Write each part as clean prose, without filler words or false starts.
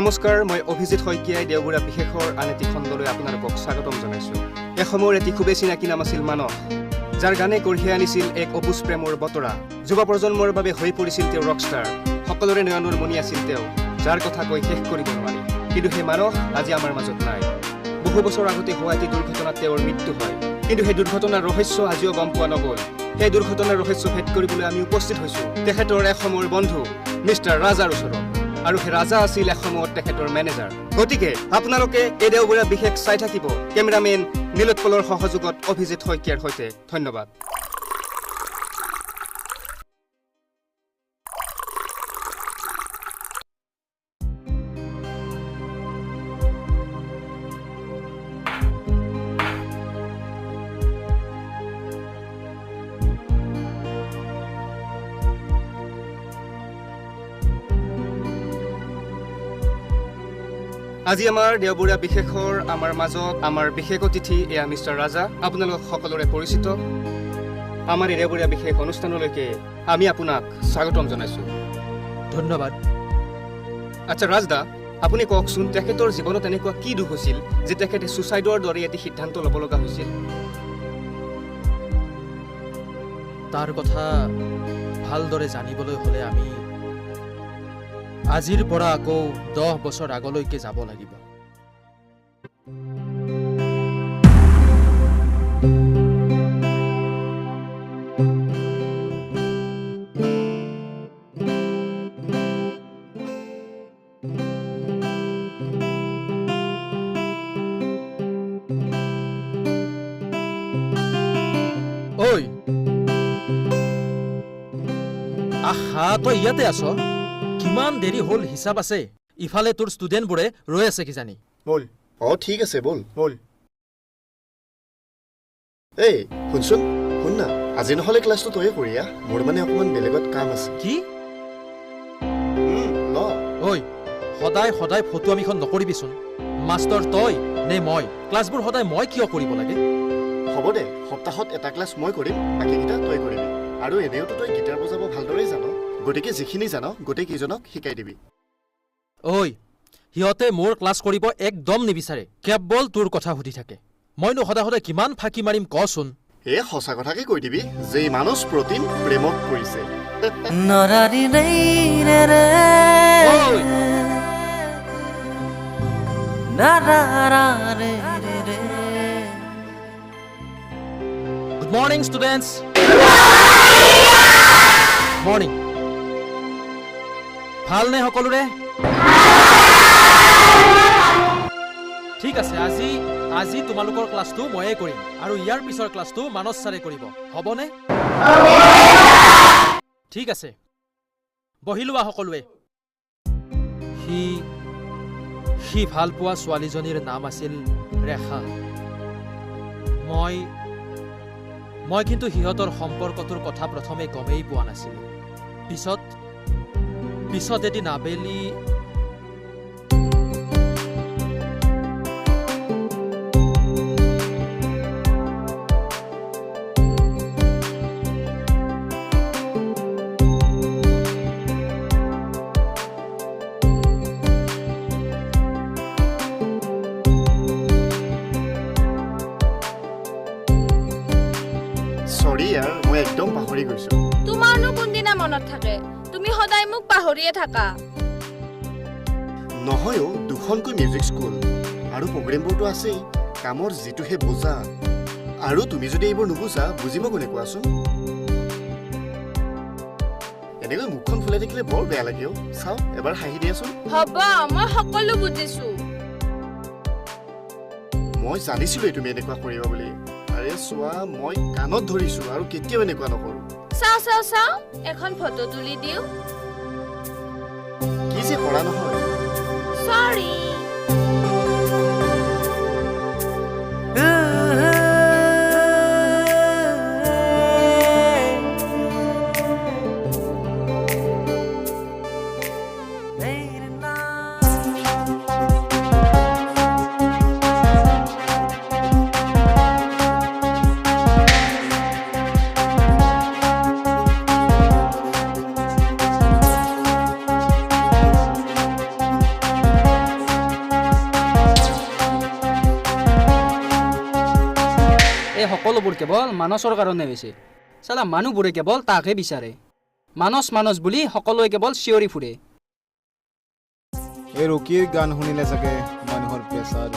নমস্কাৰ, মই অভিজিত শইকীয়াই দেওবুঢ়া বিশেষৰ আন এটি খণ্ডলৈ আপোনালোকক স্বাগতম জনাইছোঁ। এসময়ৰ এটি খুবেই চিনাকি নাম আছিল মানস, যাৰ গানে কঢ়িয়াই আনিছিল এক অবুজ প্ৰেমৰ বতৰা। যুৱ প্ৰজন্মৰ বাবে হৈ পৰিছিল তেওঁ ৰকষ্টাৰ। সকলোৰে নয়নৰ মণি আছিল তেওঁ, যাৰ কথা কৈ শেষ কৰিব নোৱাৰি। কিন্তু সেই মানস আজি আমাৰ মাজত নাই। বহু বছৰ আগতে হোৱা এটি দুৰ্ঘটনাত তেওঁৰ মৃত্যু হয়। কিন্তু সেই দুৰ্ঘটনাৰ ৰহস্য আজিও গম পোৱা নগ'ল। সেই দুৰ্ঘটনাৰ ৰহস্য ভেদ কৰিবলৈ আমি উপস্থিত হৈছোঁ তেখেতৰ এসময়ৰ বন্ধু মিষ্টাৰ ৰাজাৰ ওচৰত। আৰু সেই ৰাজা আছিল এসময়ত তেখেতৰ মেনেজাৰ। গতিকে আপোনালোকে এই দেওবুঢ়া বিশেষ চাই থাকিব কেমেৰামেন নীলোৎপলৰ সহযোগত অভিজিত শইকীয়াৰ সৈতে। ধন্যবাদ। আজি আমাৰ দেওবুঢ়া বিশেষৰ আমাৰ মাজত আমাৰ বিশেষ অতিথি এয়া মিষ্টাৰ ৰাজা। আপোনালোক সকলোৰে পৰিচিত। আমাৰ এই দেওবুঢ়া বিশেষ অনুষ্ঠানলৈকে আমি আপোনাক স্বাগতম জনাইছোঁ। ধন্যবাদ। আচ্ছা ৰাজদা, আপুনি কওকচোন তেখেতৰ জীৱনত এনেকুৱা কি দুখ হৈছিল যে তেখেতে ছুচাইডৰ দৰে এটি সিদ্ধান্ত ল'ব লগা হৈছিল? তাৰ কথা ভালদৰে জানিবলৈ হ'লে আমি আজিৰ পৰা আকৌ 10 বছৰ আগলৈকে যাব লাগিব। ঐ আহা, তই ইয়াতে আছ? কিমান দেৰি হ'ল হিচাপ আছে? ইফালে তোৰ ষ্টুডেণ্টবোৰে ৰৈ আছে কিজানি। বল। ঠিক আছে, বল। এই শুনচোন, শুন না, আজি নহ'লে ক্লাছটো তয়ে কৰিয়া। মোৰ মানে অকণমান বেলেগত কাম আছে। কি? ল। ঐ, সদায় সদায় ফটোৱামিখন নকৰিবিচোন। মাষ্টৰ তই নে মই? ক্লাছবোৰ সদায় মই কিয় কৰিব লাগে? হ'ব দে, সপ্তাহত এটা ক্লাছ মই কৰিম, বাকীকেইটা তই কৰিবি। আৰু এনেওতো তই গীটাৰ বজাব ভালদৰেই জান, গতিকে যিখিনি জান গোটেইকেইজনক শিকাই দিবি। ঐ, সিহঁতে মোৰ ক্লাছ কৰিব একদম নিবিচাৰে, কেৱল তোৰ কথা সুধি থাকে। মইনো সদায় সদায় কিমান ফাঁকি মাৰিম কচোন? সঁচা কথাকে কৈ দিবি যে মানস প্ৰতিম প্ৰেমত পৰিছে। Good morning students. মৰ্ণিং। ভালনে সকলোৰে? ঠিক আছে, আজি তোমালোকৰ ক্লাছটো ময়ে কৰিম আৰু ইয়াৰ পিছৰ ক্লাছটো মানস ছাৰে কৰিব, হ'বনে? ঠিক আছে, বহি লোৱা সকলোৱে। সি ভাল পোৱা ছোৱালীজনীৰ নাম আছিল ৰেখা। মই কিন্তু সিহঁতৰ সম্পৰ্কটোৰ কথা প্ৰথমে গমেই পোৱা নাছিলোঁ। পিছত এদিন আবেলি চৰি ইয়াৰ, মই একদম পাহৰি গৈছোঁ। তোমাৰনো কোনদিনা মনত থাকে? তুমি সদায় মোক পাহৰিয়ে থাকা। নহয়ও, দুখনকৈ মিউজিক স্কুল আৰু প্ৰগ্ৰেমবোৰতো আছেই। কামৰ যিটোহে বুজা, আৰু তুমি যদি এইবোৰ নুবুজা বুজিব কোনে কোৱাচোন? এনেকৈ মুখখন ফুলাই থাকিলে বৰ বেয়া লাগে। চাওঁ এবাৰ হাঁহি দিয়াচোন। হ'ব, মই সকলো বুজিছো। মই জানিছিলোৱে তুমি এনেকুৱা কৰিবা বুলি। আৰে চোৱা, মই কাণত ধৰিছো আৰু কেতিয়াও এনেকুৱা নকৰো। চাওঁ এখন ফটো তুলি দিওঁ। কি যে কৰা নহয়। সৰি। কেৱল মানসৰ কাৰণে হৈছে চালা মানুহবোৰে কেৱল তাকহে বিচাৰে মানস মানস বুলি সকলোৱে কেৱল চিঞৰি ফুৰে এই ৰকিৰ গান শুনিলে চাগে মানুহৰ প্ৰেছাৰ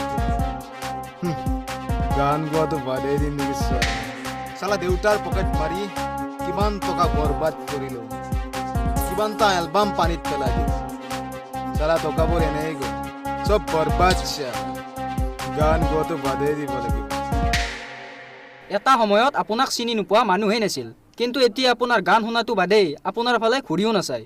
গান গোৱাটো বাদেই দিম নেকি চালা দেউতাৰ পকেট মাৰি কিমান টকা বৰবাদ কৰিলো কিমানটা এলবাম পানীত পেলাই দিলো চালা টকাবোৰ এনেই গ'ল চব বৰবাদ গান গোৱাটো বাদেই দিব লাগিব এটা সময়ত আপোনাক চিনি নোপোৱা মানুহেই নাছিল কিন্তু এতিয়া আপোনাৰ গান শুনাটো বাদেই আপোনাৰ ফালে ঘূৰিও নাচায়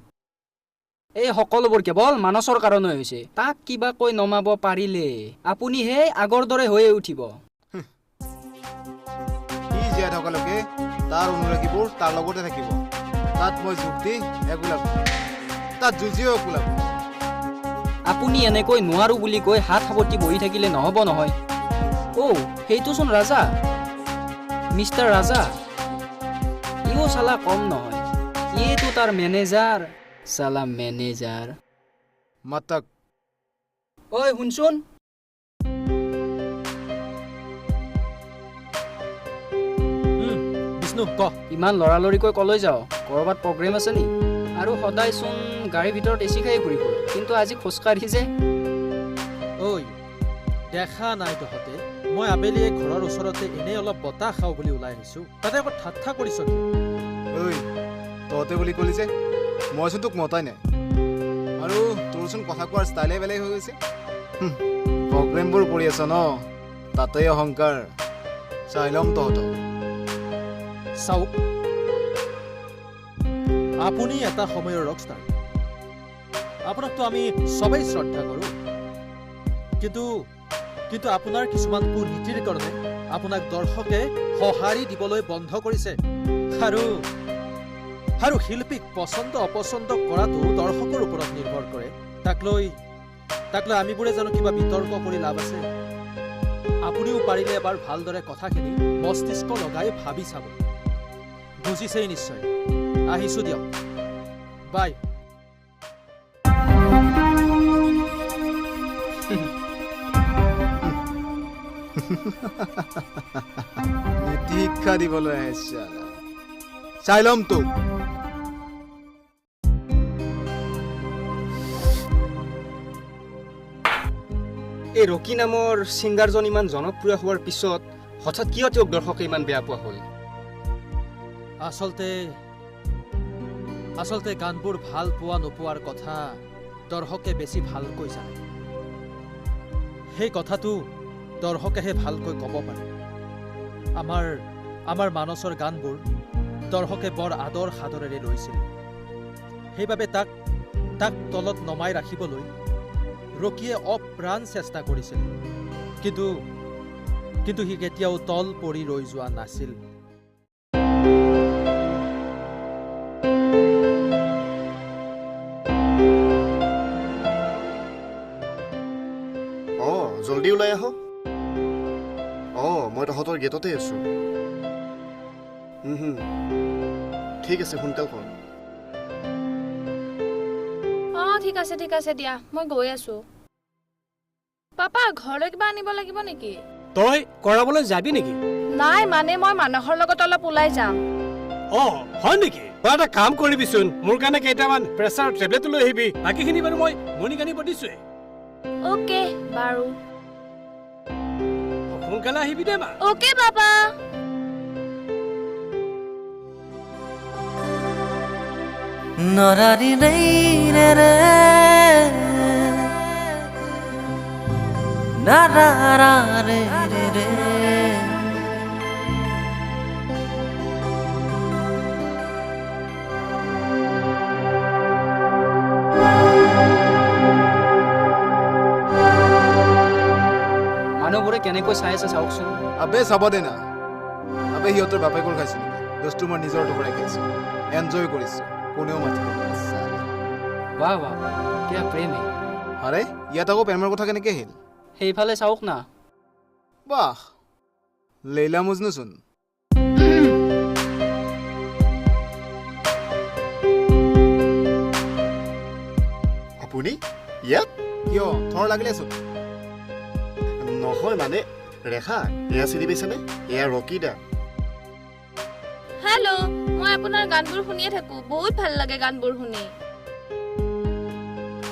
এই সকলোবোৰ কেৱল মানসৰ কাৰণে হৈছে তাক কিবা কৈ নমাব পাৰিলে আপুনি হে আগৰ দৰে হৈয়ে উঠিব সি জীয়াই থকালৈকে তাৰ অনুৰাগীবোৰ তাৰ লগতে থাকিব তাত মই যুক্তি একোলাব তাত যুঁজিও একোলাব আপুনি এনেকৈ নোৱাৰো বুলি কৈ হাত সাৱটি বহি থাকিলে নহ'ব নহয় সেইটোচোন ৰাজা মিষ্টাৰ ৰাজা ইও চালা কম নহয় ইয়েতো তাৰ মেনেজাৰ চালা মেনেজাৰ মাতাক ঐ শুনচোন বিষ্ণু ক ইমান লৰালৰিকৈ কলৈ যাওঁ ক'ৰবাত প্ৰগ্ৰেম আছে নি আৰু সদায়চোন গাড়ীৰ ভিতৰত এচি খাই ঘূৰি ফুৰো কিন্তু আজি খোজকাঢ়ি যে ঐ দেখা নাই তহঁতে মই আবেলি ঘৰৰ ওচৰতে এনেই অলপ বতাহ খাওঁ বুলি ওলাই আহিছো তাতে আকৌ ঠাট্টা কৰিছ ঐ তহঁতে বুলি ক'লি যে মইচোন তোক মতাই নাই আৰু তোৰচোন কথা কোৱাৰ ষ্টাইলে বেলেগ হৈ গৈছে প্ৰগ্ৰেমবোৰ কৰি আছ ন তাতেই অহংকাৰ চাই ল'ম তহঁতক চাওক আপুনি এটা সময়ৰ ৰকষ্টাৰ আপোনাকতো আমি সবেই শ্ৰদ্ধা কৰোঁ কিন্তু আপোনাৰ কিছুমান কুনীতিৰ কাৰণে আপোনাক দৰ্শকে সঁহাৰি দিবলৈ বন্ধ কৰিছে আৰু শিল্পীক পচন্দ অপচন্দ কৰাটো দৰ্শকৰ ওপৰত নিৰ্ভৰ কৰে তাক লৈ আমিবোৰে জানো কিবা বিতৰ্ক কৰি লাভ আছে আপুনিও পাৰিলে এবাৰ ভালদৰে কথাখিনি মস্তিষ্ক লগাই ভাবি চাব বুজিছেই নিশ্চয় আহিছো দিয়ক বাই নীতি শিক্ষা দিবলৈ আহিছে চাই ল'ম তোক এই ৰকি নামৰ ছিংগাৰজন ইমান জনপ্ৰিয় হোৱাৰ পিছত হঠাৎ কিয় তেওঁক দৰ্শকে ইমান বেয়া পোৱা হ'ল আচলতে গানবোৰ ভাল পোৱা নোপোৱাৰ কথা দৰ্শকে বেছি ভালকৈ জানে সেই কথাটো দৰ্শকেহে ভালকৈ ক'ব পাৰে আমাৰ মানসৰ গানবোৰ দৰ্শকে বৰ আদৰ সাদৰেৰে লৈছিল সেইবাবে তাক তলত নমাই ৰাখিবলৈ ৰকিয়ে অপ্ৰাণ চেষ্টা কৰিছিল কিন্তু সি কেতিয়াও তল পৰি ৰৈ যোৱা নাছিল জলদি ওলাই আহ মই তহঁতৰ গেটতে আছো ঠিক আছে সোনকাল কৰ ঠিক আছে দিয়া মই গৈ আছো পাপা ঘৰলৈ কিবা আনিব লাগিব নেকি তই কৰাবলৈ যাবি নেকি নাই মানে মই মানসৰ লগত অলপ ওলাই যাম হয় নেকি তই এটা কাম কৰিবিচোন মোৰ কাৰণে কেইটামান প্ৰেছাৰ টেবলেট লৈ আহিবি বাকীখিনি বাৰু মই মণিক আনিব দিছোৱে ওকে বাৰু সোনকালে আহিবি দে মা ওকে পাপা নৰাৰি ৰে ৰে নাৰা ৰে ৰে মানুহবোৰে কেনেকৈ চাই আছে চাওকচোন আবে চাব দে না আবে সিহঁতৰ বাপেকৰ খাইছো নেকি দোষটো মই নিজৰ টুকুৰাই খাইছো এনজয় কৰিছো কোনেও মাতিব বাহ বাহ কিয় প্ৰেমে আৰে ইয়াত আকৌ প্ৰেমৰ কথা কেনেকৈ আহিল সেইফালে চাওক না বাহ লৈলা মজনুচোন আপুনি ইয়াত কিয় থৰ লাগিলেচোন নহয় মানে ৰেখা এয়া চিনি পাইছানে এয়া ৰকি দা হেল্ল', মই আপোনাৰ গানবোৰ শুনিয়ে থাকো, বহুত ভাল লাগে গানবোৰ শুনি।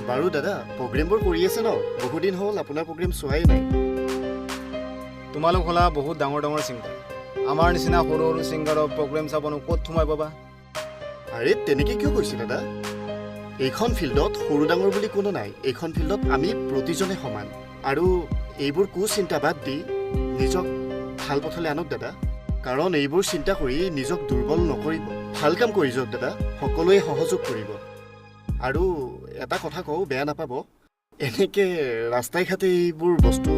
বাৰু দাদা, প্ৰগ্ৰেমবোৰ কৰি আছে ন? বহুদিন হ'ল আপোনাৰ প্ৰগ্ৰেম চোৱাই নাই। তোমালোক হ'লা বহুত ডাঙৰ ডাঙৰ ছিংগাৰ, আমাৰ নিচিনা সৰু সৰু ছিংগাৰৰ প্ৰগ্ৰেম চাবনো ক'ত সোমাই পাবা? আৰে তেনেকৈ কিয় কৈছে দাদা? এইখন ফিল্ডত সৰু ডাঙৰ বুলি কোনো নাই। এইখন ফিল্ডত আমি প্ৰতিজনে সমান। আৰু এইবোৰ কুচিন্তা বাদ দি নিজক ভাল পথলৈ আনক দাদা। কাৰণ এইবোৰ চিন্তা কৰি নিজক দুৰ্বল নকৰিব। ভাল কাম কৰি যাওক দাদা, সকলোৱে সহযোগ কৰিব। আৰু এটা কথা কওঁ, বেয়া নাপাব, এনেকৈ ৰাস্তাই ঘাটে এইবোৰ বস্তু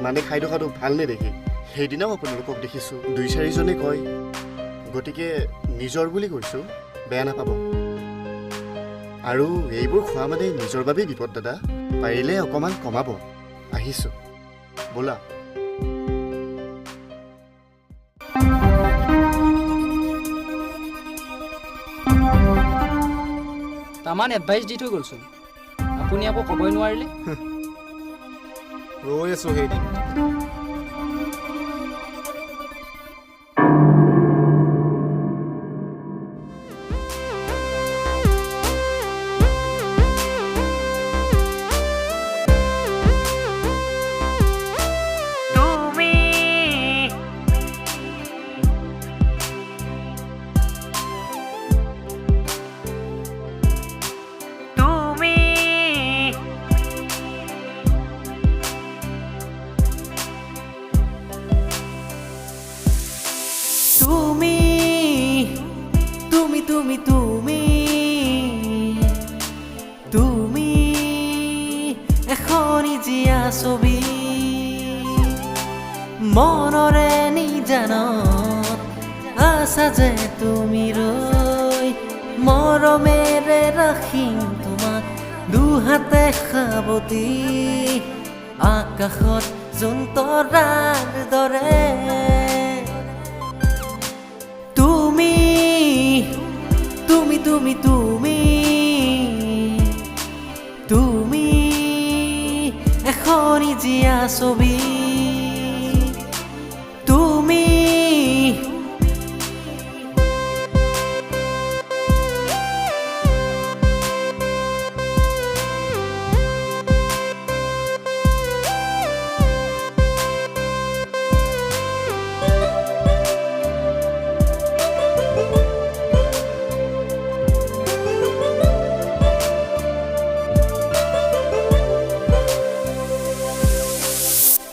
মানে খাই থকাটো ভাল নেদেখি। সেইদিনাও আপোনালোকক দেখিছোঁ 2-4জনে কয়, গতিকে নিজৰ বুলি কৈছোঁ, বেয়া নাপাব। আৰু এইবোৰ খোৱা মানে নিজৰ বাবেই বিপদ দাদা, পাৰিলে অকণমান কমাব। আহিছোঁ, ব'লা। তামান এডভাইচ দি থৈ গ'লচোন, আপুনি আকৌ ক'বই নোৱাৰিলে। ৰৈ আছোঁ সেইদিন। তুমি এখনি জীয়া ছবি মনৰে নিজানত আছা যে তুমি ৰৈ মৰমেৰে ৰাখিম তোমাক দুহাতে সাৱটি আকাশত জোনতৰাৰ দৰে তুমি তুমি তুমি তুমি তুমি এখনি জীয়া ছবি তুমি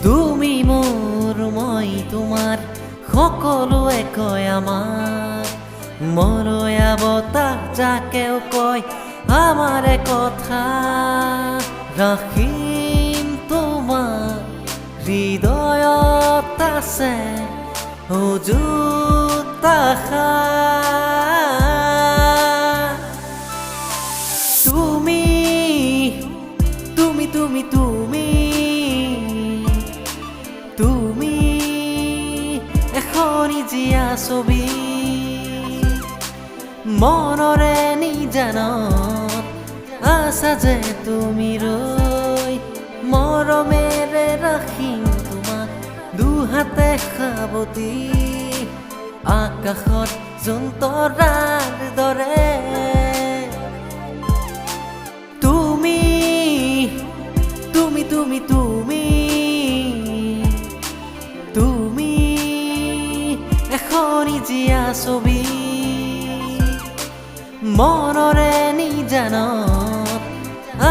তুমি মোৰ মই তোমাৰ সকলোৱে কয় আমাক মৰয়া বতাহ যাকেও কয় আমাৰে কথা ৰাখিম তোমাক হৃদয়ত আছে অযুত আশা তুমি তুমি তুমি তুমি তুমি এখনি জীয়া ছবি মনৰে নিজানত আছা যে তুমি ৰৈ মৰমেৰে ৰাখিম তোমাক দুহাতে সাৱটি আকাশত জোনতৰাৰ দৰে তুমি তুমি তুমি তুমি তুমি এখনি জীয়া ছবি মনৰে নিজানত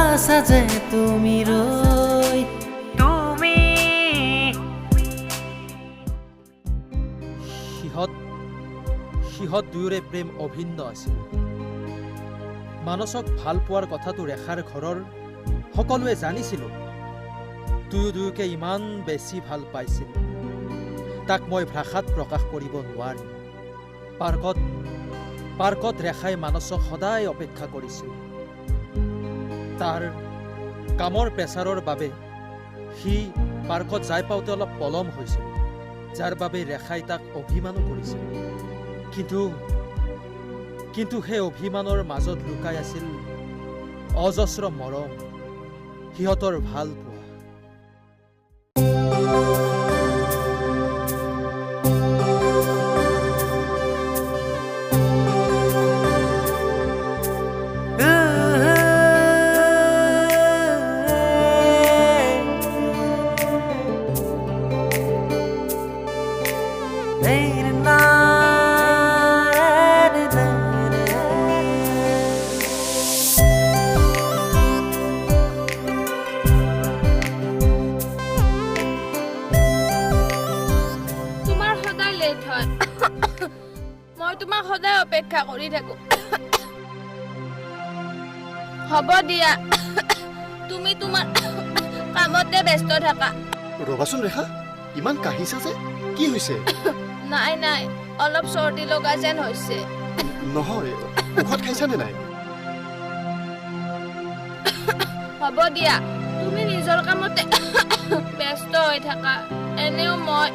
আছা যে তুমি ৰৈ তুমি সিহঁত দুয়োৰে প্ৰেম অভিন্ন আছিল। মানসক ভাল পোৱাৰ কথাটো ৰেখাৰ ঘৰৰ সকলোৱে জানিছিলোঁ। দুয়োকে ইমান বেছি ভাল পাইছিল, তাক মই ভাষাত প্ৰকাশ কৰিব নোৱাৰিম। পাৰ্কত ৰেখাই মানসক সদায় অপেক্ষা কৰিছিল। তাৰ কামৰ প্ৰেছাৰৰ বাবে সি পাৰ্কত যাই পাওঁতে অলপ পলম হৈছিল, যাৰ বাবে ৰেখাই তাক অভিমানো কৰিছিল। কিন্তু সেই অভিমানৰ মাজত লুকাই আছিল অজস্ৰ মৰম, সিহঁতৰ ভাল পোৱা। তোমাক সদায় অপেক্ষা কৰি থাকো হ'ব দিয়া তুমি তোমাৰ কামতে ব্যস্ত থাকা ৰবাচোন ৰেখা ইমান কাহিছা যে কি হৈছে নাই নাই অলপ চৰ্দি লগা যেন হৈছে নহয় ঔষধ খাইছানে নাই হ'ব দিয়া তুমি নিজৰ কামতে ব্যস্ত হৈ থাকা এনেও মই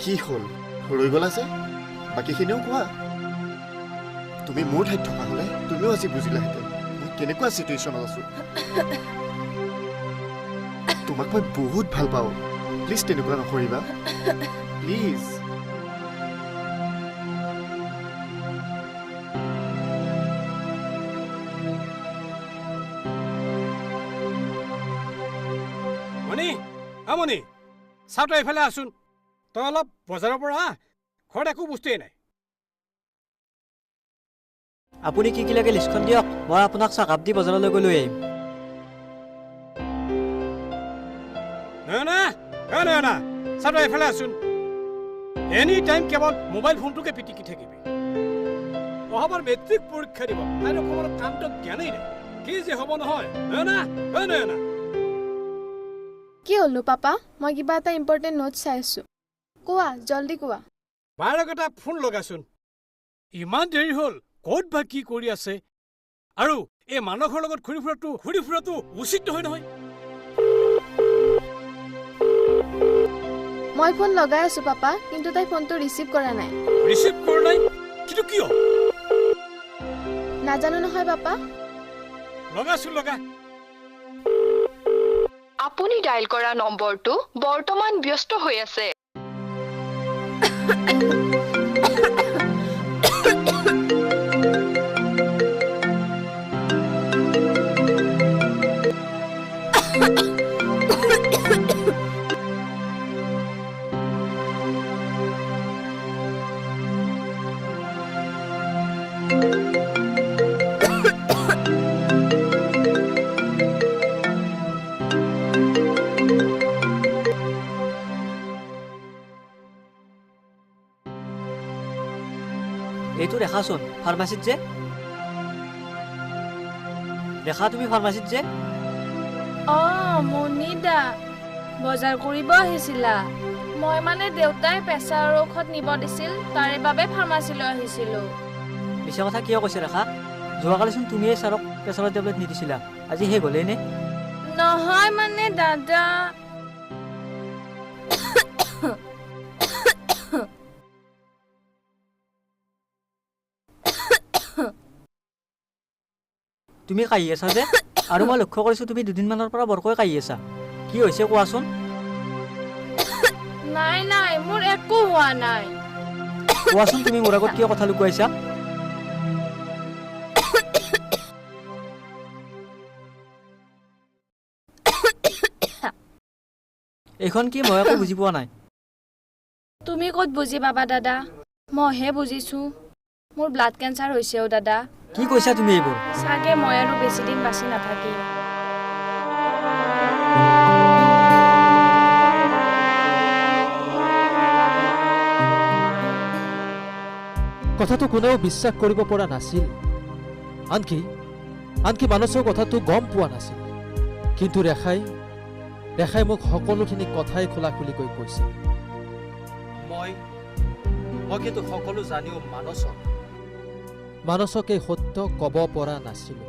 কি হ'ল ৰৈ গ'লা যে বাকীখিনিও কোৱা তুমি মোৰ ঠাইত থকা হ'লে তুমিও আজি বুজিলাহেঁতেন মই কেনেকুৱা চিটুৱেশ্যনত আছো তোমাক মই বহুত ভাল পাওঁ প্লিজ তেনেকুৱা নকৰিবা প্লিজ মণি মণি চাওঁ তই এইফালে আছোন তই অলপ বজাৰৰ পৰা আহ ঘৰত একো বস্তুৱেই নাই আপুনি কি কি লাগে লিষ্টখন দিয়ক মই আপোনাক চাহ কাপ দি বজাৰলৈ গৈ লৈ আহিম নয়না চাওঁ তই এইফালে আছোন এনি টাইম কেৱল মোবাইল ফোনটোকে পিটিকি থাকিবি অহাবাৰ মেট্ৰিক পৰীক্ষা দিব তাইৰ অকণমান কামটোত জ্ঞানেই নাই কি যে হ'ব নহয় নয়না কি হ'লনো পাপা মই কিবা এটা ইম্পৰ্টেণ্ট নোট চাই আছো কোৱা জল্দি কোৱা বাৰক এটা ফোন লগাচোন ইমান দেৰি হ'ল ক'ত বা কি কৰি আছে আৰু এই মানুহৰ লগত ঘূৰি ফুৰাটো উচিত নহয় নহয় মই ফোন লগাই আছো পাপা কিন্তু তাই ফোনটো ৰিচিভ কৰা নাই ৰিচিভ কৰা নাই কিন্তু কিয় নাজানো নহয় পাপা লগাচোন লগা আপুনি ডায়েল কৰা নম্বৰটো বৰ্তমান ব্যস্ত হৈ আছে এইটো দেখাচোন ফাৰ্মাচীত যে দেখা তুমি ফাৰ্মাচীত যে মনিদা বজাৰ কৰিব আহিছিলা মই মানে দেউতাই প্ৰেছাৰৰ ঔষধ নিব দিছিল তাৰে বাবে ফাৰ্মাচীলৈ আহিছিলো মিছা কথা কিয় কৈছে ৰেখা যোৱাকালিচোন তুমিয়ে ছাৰক প্ৰেছাৰৰ টেবলেট নিদিছিলা আজি শেষ হ'লেই নে নহয় মানে দাদা তুমি কাহি আছা যে আৰু মই লক্ষ্য কৰিছো তুমি দুদিনমানৰ পৰা বৰকৈ কাহি আছা কি হৈছে কোৱাচোন নাই নাই মোৰ একো হোৱা নাই কোৱাচোন তুমি মোৰ আগত কিয় কথা লুকুৱাইছা এইখন কি মই একো বুজি পোৱা নাই তুমি ক'ত বুজি পাবা দাদা মইহে বুজিছো মোৰ ব্লাড কেঞ্চাৰ হৈছেও দাদা কি কৈছা তুমি এইবোৰ চাগে মই আৰু বেছি দিন বাচি নাথাকিম কথাটো কোনেও বিশ্বাস কৰিব পৰা নাছিল আনকি মানসৰ কথাটো গম পোৱা নাছিল কিন্তু ৰেখাই মোক সকলোখিনি কথাই খোলাখুলিকৈ কৈছিল মই কিন্তু সকলো জানিও মানসকে সত্য ক'ব পৰা নাছিলো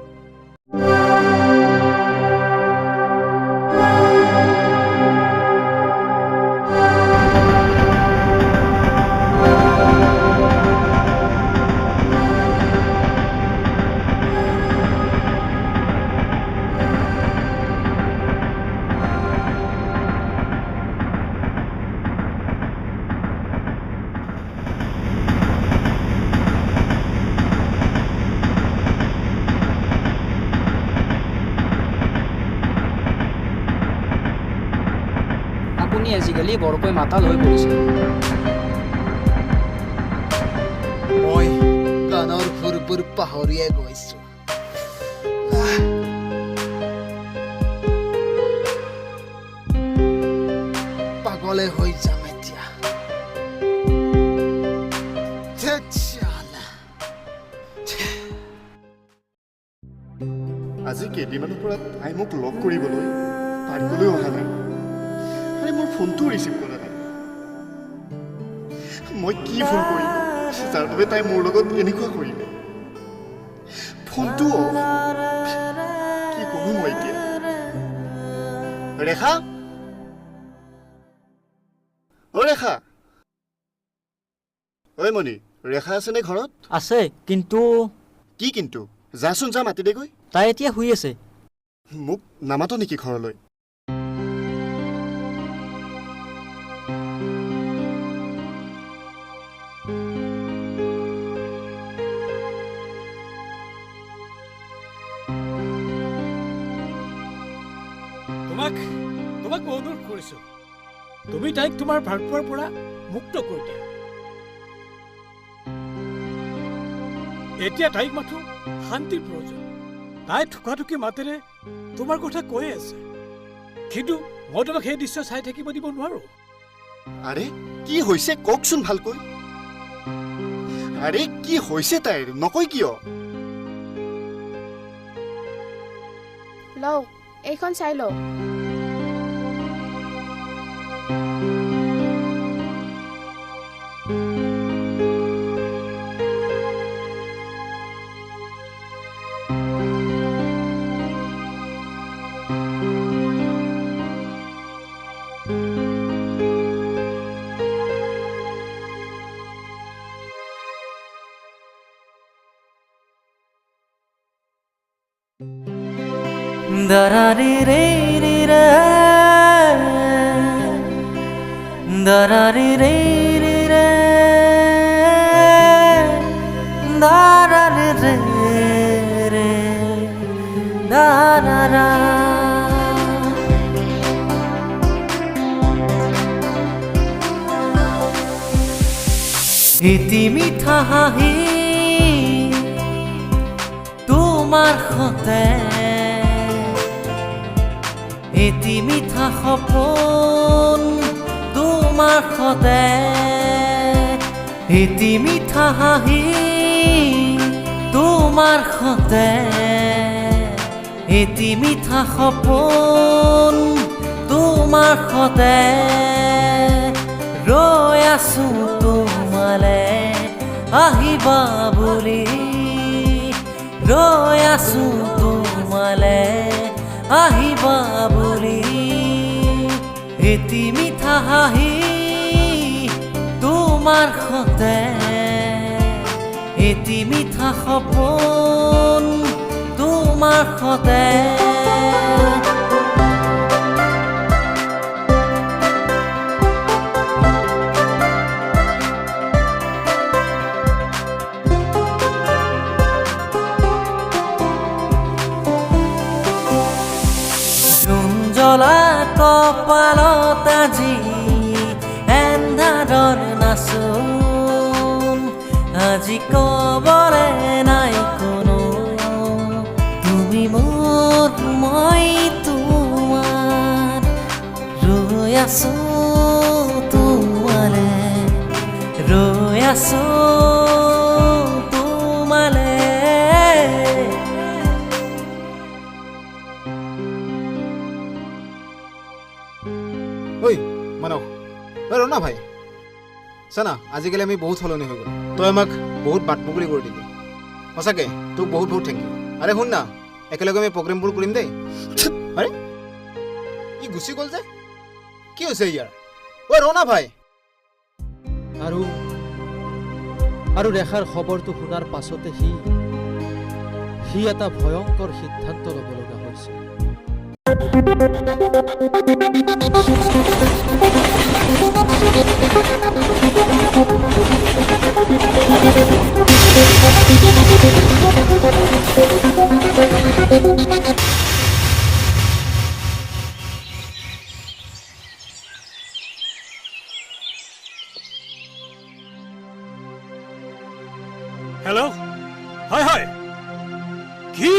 আপুনি আজিকালি বৰকৈ মাতাল হৈ পৰিছে মই গানৰ সুৰবোৰ পাহৰিয়ে গৈছো পাগলে হৈ যাম এতিয়া ধেৎ চালা। আজি কেইদিনমানৰ পৰা তাই মোক লগ কৰিবলৈ পাৰ্কলৈ অহা নাই। আৰে মোৰ ফোনটো ৰিচিভ কৰা নাই। মই কি ভুল কৰিলোঁ যাৰ বাবে তাই মোৰ লগত এনেকুৱা কৰিলে? ফোনটো অফ। কি কৰোঁ মই এতিয়া? ৰেখা, অ' ৰেখা, ঐ মণি, ৰেখা আছেনে ঘৰত? আছে, কিন্তু কি কিন্তু? যাচোন যা মাতি দেগৈ। তাই এতিয়া শুই আছে। মোক নামাতো নেকি ঘৰলৈ? তোমাক অনুৰোধ কৰিছো, তুমি তাইক তোমাৰ ভালপোৱাৰ পৰা মুক্ত কৰি দিয়া। এতিয়া তাইক মাথো শান্তিৰ প্ৰয়োজন। তাই থুকাথুকি মাতেৰে তোমাৰ কথা কৈ আছে, কিন্তু মই তোমাক সেই দৃশ্য চাই থাকিব দিব নোৱাৰো। আৰে কি হৈছে কওকচোন ভালকৈ। আৰে কি হৈছে তাইৰ নকয় কিয়? লওক এইখন চাই লওক। Darari re re ra, darari re re ra, darari re re, darara. Iti mitha hahi, tumar khote. এটি মিঠা সপোন তোমাৰ সতে, এটি মিঠা হাঁহি তোমাৰ সতে, এটি মিঠা সপোন তোমাৰ সতে, ৰৈ আছো তোমালে আহিবা বুলি, ৰৈ আছো তোমালে আহিবা বুলি, এটি মিঠা হাঁহি তোমাৰ সতে, এটি মিঠা সপোন তোমাৰ সতে। জ্বলা কপালত আজি এন্ধাৰৰ নাচোন, আজি কবলে নাই কোনো, তুমি মোৰ মই তোমাৰ, ৰৈ আছো তোমালে, ৰৈ আছো তোমালে। ঐ মানস, ঐ ৰণা ভাই, চানা আজিকালি আমি বহুত সলনি হৈ গ'ল। তই আমাক বহুত বাট মুকলি কৰি দিলি, সঁচাকে তোক বহুত বহুত থেংক ইউ। আৰে শুন না, একেলগে আমি প্ৰগ্ৰেমবোৰ কৰিম দেই। আৰে ই গুচি গ'ল যে, কি হৈছে ইয়াৰ? ঐ ৰণা ভাই। আৰু ৰেখাৰ খবৰটো শুনাৰ পাছতে সি এটা ভয়ংকৰ সিদ্ধান্ত ল'ব লগা হৈছিল। হেল্ল', হয় হয়, কি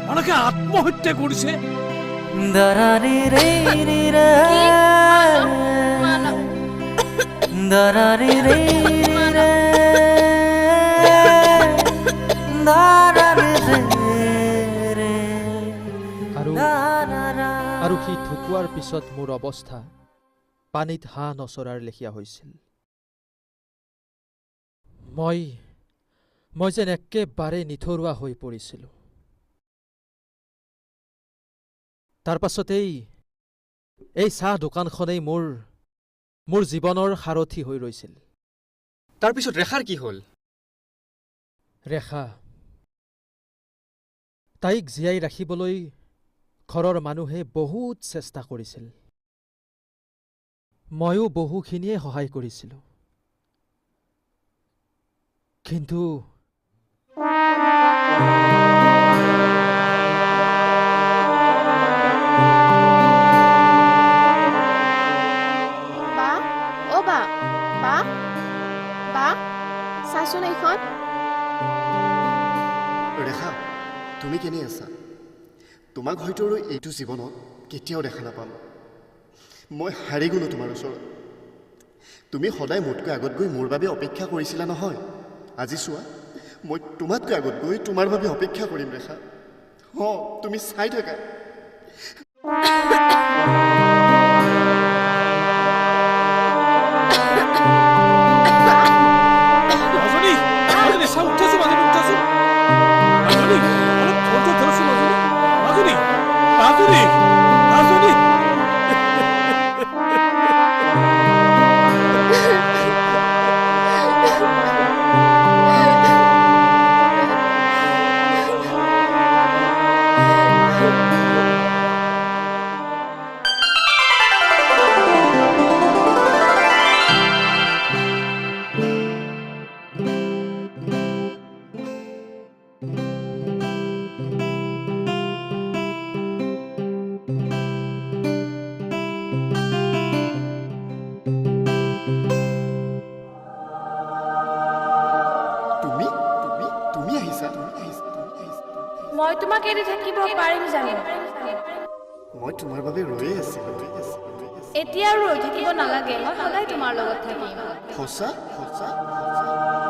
মানকে আত্মহত্যা কৰিছে? দাৰাৰি ৰে ৰে ৰা, কি? দাৰাৰে ৰে ৰে দাৰাৰে ৰে আৰু দাৰাৰা আৰু সি ঢুকুৱাৰ পিছত মোৰ অৱস্থা পানীত হাঁহ নচৰাৰ লেখীয়া হৈছিল। মই যেন একেবাৰে নিথৰুৱা হৈ পৰিছিলোঁ। তাৰ পাছতেই এই চাহ দোকানখনেই মোৰ জীৱনৰ সাৰথি হৈ ৰৈছিল। তাৰপিছত ৰেখাৰ কি হ'ল? ৰেখা, তাইক জীয়াই ৰাখিবলৈ ঘৰৰ মানুহে বহুত চেষ্টা কৰিছিল। ময়ো বহুখিনিয়ে সহায় কৰিছিলোঁ। কিন্তু বা অ' বা বা বা চাচোন এইখন। ৰেখা, তুমি কেনে আছা? তোমাক হয়তো আৰু এইটো জীৱনত কেতিয়াও দেখা নাপাম। মই হাৰি গ'লোঁ তোমাৰ ওচৰত। তুমি সদায় মোতকৈ আগত গৈ মোৰ বাবে অপেক্ষা কৰিছিলা নহয়। আজি চোৱা, মই তোমাতকৈ আগত গৈ তোমাৰ বাবে অপেক্ষা কৰিম ৰেখা। তুমি চাই থাকা। মাজনী মাজনী চাওঁ, উঠাচোন মাজনী, উঠাচোন মাজনী, অলপ ধৈৰ্য ধৰচোন মাজনী, মাজনী মাজনী মাজনী। তুমি তুমি তুমি আহিছা, তুমি আহিছা, তুমি আহিছা। মই তোমাক এৰি থাকিব পাৰিম জানো? মই তোমাৰ বাবে ৰৈয়ে আছিলোঁ। এতিয়া আৰু ৰৈ থাকিব নালাগে, মই সদায় তোমাৰ লগত থাকিম। সঁচা সঁচা সঁচা।